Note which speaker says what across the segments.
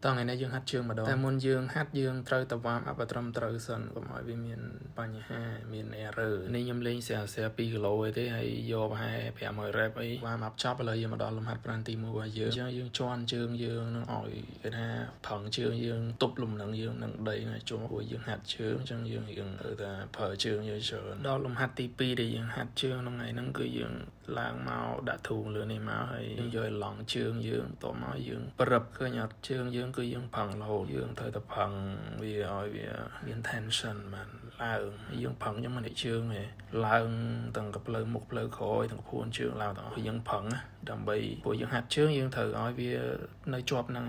Speaker 1: តោះថ្ងៃនេះយើងហាត់ជើងម្ដងតែមុនយើងហាត់យើងត្រូវតែ warm up ឲ្យត្រឹមត្រូវសិនកុំឲ្យវាមានបញ្ហាមាន error នេះខ្ញុំលេងស្រា2គីឡូឯទេហើយយកប្រហែល500 rep អី warm up ចប់ឥឡូវយើងមកដល់លំហាត់ប្រាណទី1របស់យើងអញ្ចឹងយើងជន់ជើងយើងនឹងឲ្យគេថាប្រឹងជើងយើងទប់លំនឹងយើងនឹងដីណាជុំព្រោះយើងហាត់ជើងអញ្ចឹងយើងត្រូវតែប្រើជើងយើងច្រើនដល់លំហាត់ទី2ដែលយើងហាត់ជើងក្នុងថ្ងៃហ្នឹងគឺយើងឡើងមកដាក់ធូងលើនេះមកហើយយើងយកឡង់ជើងយើងតមកយើងប្រឹបឃើញអត់ជើងយើងគឺយើងប្រឹងរហូតយើងត្រូវតែប្រឹងវាឲ្យវាមាន tension បានឡើងយើងប្រឹងខ្ញុំមិនជើងទេឡើងទាំងកផ្លូវមុខផ្លូវក្រោយទាំងពួនជើងឡើងទាំងអស់យើងប្រឹងដើម្បីព្រោះយើងហាត់ជើងយើងត្រូវឲ្យវានៅជាប់នឹង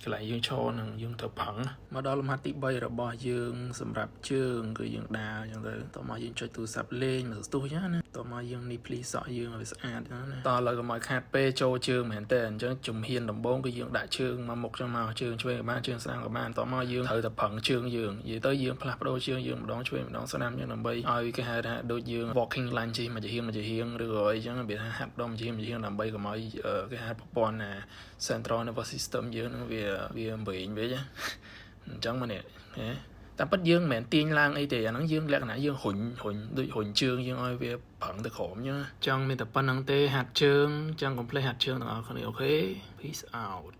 Speaker 1: កន្លែងយើងឈរនឹងយើងត្រូវប្រឹងមកដល់លំហាត់ទី3របស់យើងសម្រាប់ជើងគឺយើងដើរអញ្ចឹងទៅតមកយើងចុចទូរស័ព្ទលេងមើលស្ទុះអញ្ចឹងណាតមកយើងនេះភ្លីសក់យើងឲ្យវាស្អាតអញ្ចឹងណាតឥឡូវកុំឲ្យខាតពេលចូលជើងមែនតើអញ្ចឹងជំហានដំបូងគឺយើងដាក់ជើងមកមុខចឹងមកជើងឆ្វេងក៏បានជើងស្ដាំក៏បានតមកយើងត្រូវតែប្រឹងជើងយើងនិយាយទៅយើងផ្លាស់ប្ដូរជើងយើងម្ដងឆ្វេងម្ដងស្ដាំយើងដើម្បីឲ្យគេហៅថាដូចយើង walking line ជិះមកជាហៀងឬក៏អីចឹងវាថាហាត់ដុំជាហៀងដើម្បីកុំឲ្យគេហៅប្រព័ន្ធcentral nervous system យើងនឹងវាអំបែងវិញអញ្ចឹងមកនេះតែប៉ិតយើងមិនមែនទាញឡើងអីទេអាហ្នឹងយើងលក្ខណៈយើងរុញដូចរុញជើងយើងឲ្យវាប្រឹងទៅក្រោមអញ្ចឹងចង់មានតែប៉ុណ្្នឹងទេហាត់ជើងចង់ complete ហាត់ជើងទាំងអស់គ្នាអូខេ peace out